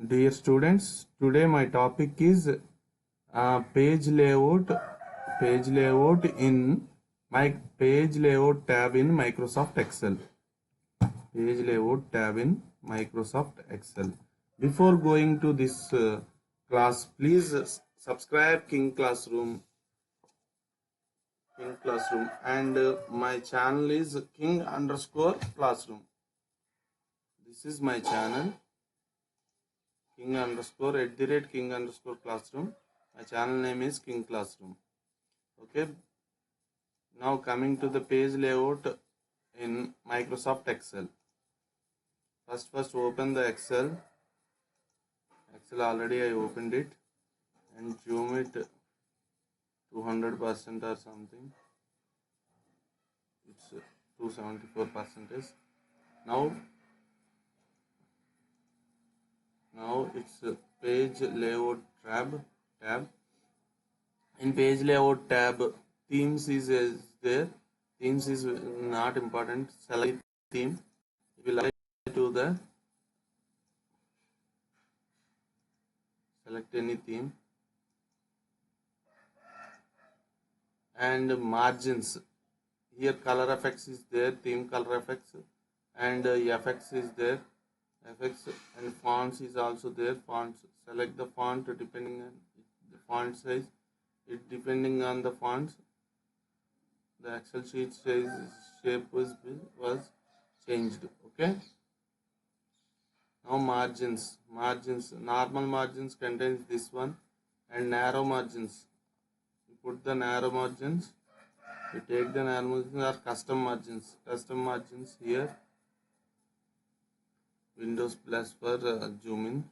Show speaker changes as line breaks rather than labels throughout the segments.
Dear students, today my topic is page layout. Page layout in my page layout tab in Microsoft Excel. Page layout tab in Microsoft Excel. Before going to this class, please subscribe King Classroom. And my channel is King_Classroom. This is my channel. King_King_Classroom. My channel name is King Classroom. Okay. Now coming to the page layout in Microsoft Excel. First open the Excel. Excel already I opened it and zoom it 200% or something. It's 274%. Now it's page layout tab. In page layout tab, themes is there. Themes is not important. Select theme. You will apply to the select any theme. And margins. Here color effects is there. Theme color effects and effects is there. Effects and fonts is also there. Fonts. Select the font depending on the font size. It depending on the fonts. The Excel sheet size shape was changed. Okay. Now margins. Normal margins contains this one, and narrow margins. You put the narrow margins. You take the narrow margins or custom margins. Custom margins here. Windows plus for zoom in.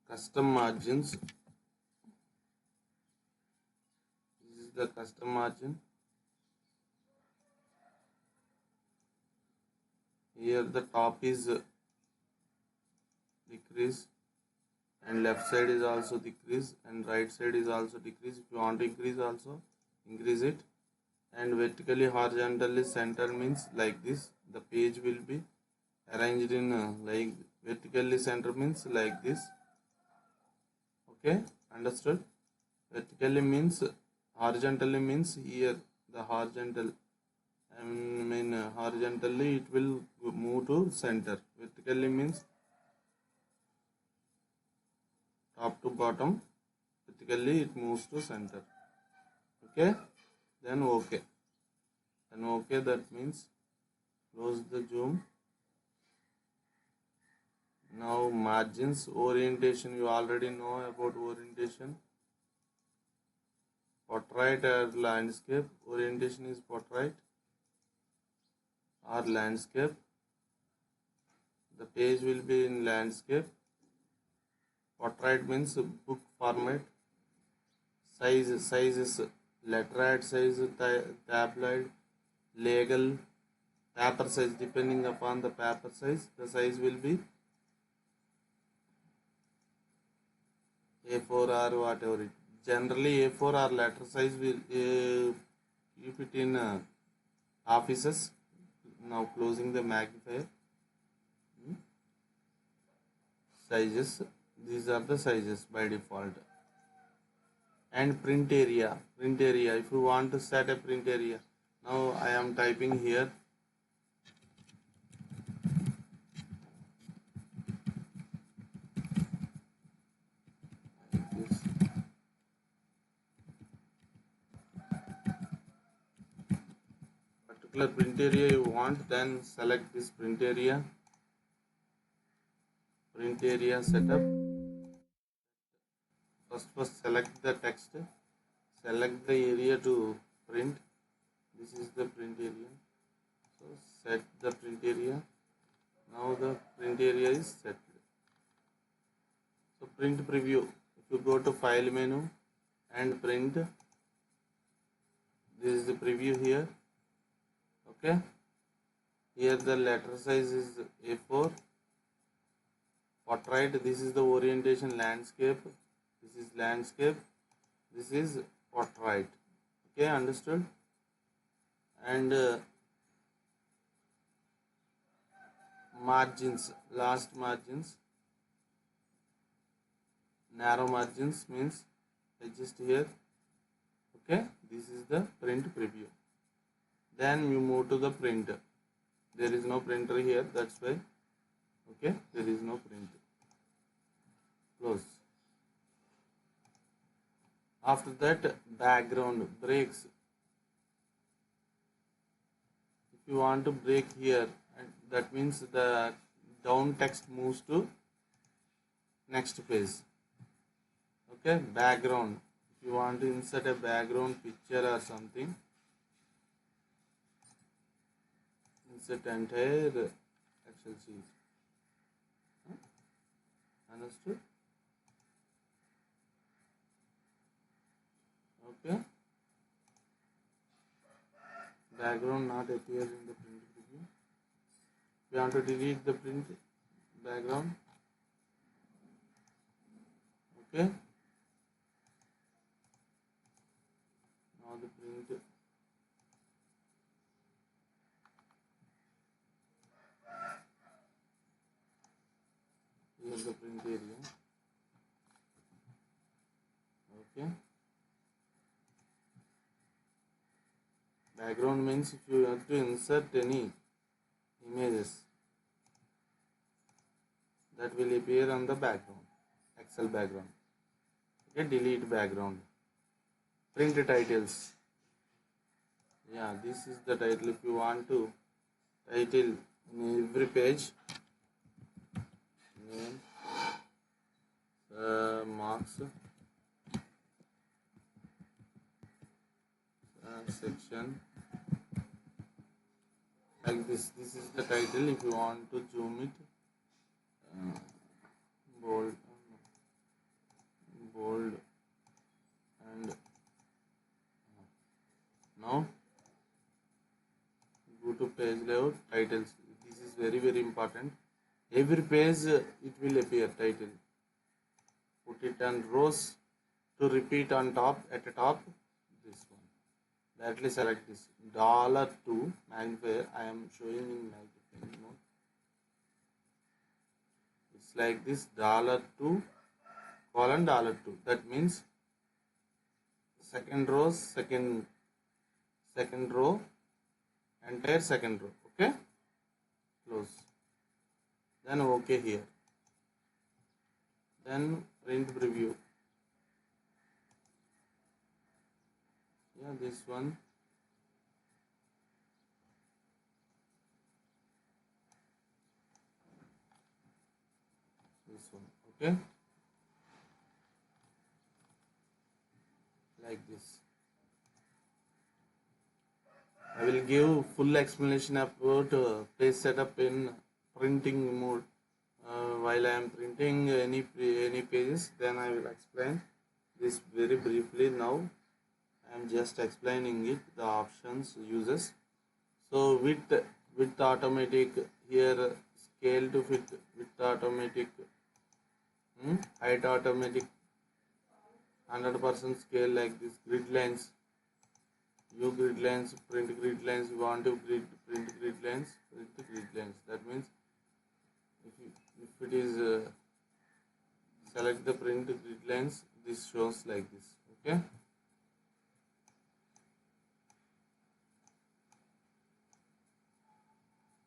Custom margins. This is the custom margin. Here the top is decrease and left side is also decrease and right side is also decrease. If you want to increase also, increase it. And vertically horizontally center means like this. The page will be arranged in like vertically center means like this. Okay, understood? Vertically means horizontally means here the horizontal. Horizontally it will move to center. Vertically means top to bottom. Vertically it moves to center. Okay, then okay. And okay, that means close the zoom. Now margins, orientation, you already know about orientation. Portrait or landscape. Orientation is portrait or landscape. The page will be in landscape. Portrait means book format. Size is letterhead size, tabloid, legal, paper size. Depending upon the paper size, the size will be A4 or whatever it. Generally A4 or letter size will keep it in offices. Now closing the magnifier. Sizes. These are the sizes by default. And print area. If you want to set a print area, now I am typing here. Particular print area you want, then select this print area. Print area setup. First select the text. Select the area to print. This is the print area. So set the print area. Now the print area is set. So print preview. If you go to file menu and print, this is the preview here. Okay. Here the letter size is A4. Portrait. This is the orientation landscape. This is landscape. This is portrait. Okay, understood? And margins, last margins. narrow margins means adjust here. Okay, this is the print preview. Then you move to the printer. There is no printer here, that's why. Okay, there is no printer. Close. After that, background breaks. If you want to break here, and that means the down text moves to next page. Okay, background. If you want to insert a background picture or something, insert entire Excel sheet. Understood? Okay. Background not appear in the print preview. We want to delete the print background. Okay. Now the print. Here is the print area. Okay. Background means if you have to insert any images, that will appear on the background, Excel background. Okay, delete background. Print titles. Yeah, this is the title. If you want to title in every page, name, marks, section, like this. This is the title. If you want to zoom it, bold, and now go to page layout, titles. This is very important. Every page it will appear title. Put it on rows to repeat on top, at the top, this one. Directly select this $2 magnifier. I am showing in magnifying mode. It's like this $2 colon $2. That means second row, second row, entire second row. Okay, close. Then OK here. Then print preview. Yeah, this one. This one. Okay, like this. I will give full explanation about page setup in printing mode. While I am printing any pages, then I will explain this very briefly. Now I am just explaining it, the options, uses. So width automatic here, scale to fit, width automatic, height automatic, 100% scale, like this. Grid lines, view grid lines, print grid lines. You want to print grid lines, print the grid lines. That means if it is select the print grid lines, this shows like this. Okay,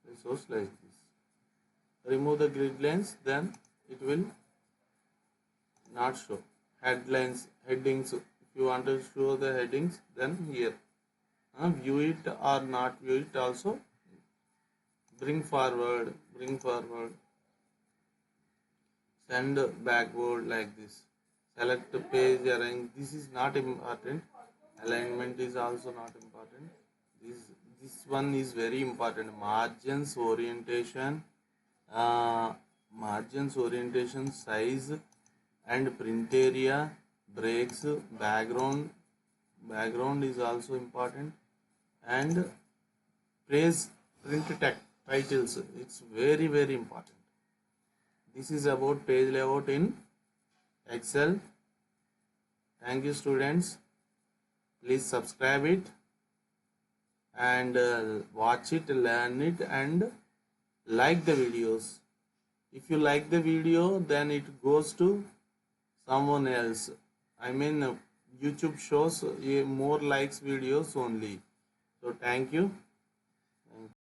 it shows like this. Remove the grid lines, then it will not show. Headlines, headings. If you want to show the headings, then here view it or not view it also. Bring forward, send backward, like this. Select the page, arrange. This is not important. Alignment is also not important. This one is very important. Margins, orientation, size, and print area, breaks, background is also important, and print titles. It's very important. This is about page layout in Excel. Thank you, students. Please subscribe it and watch it, learn it, and like the videos. If you like the video, then it goes to someone else. I mean, YouTube shows more likes videos only. So thank you.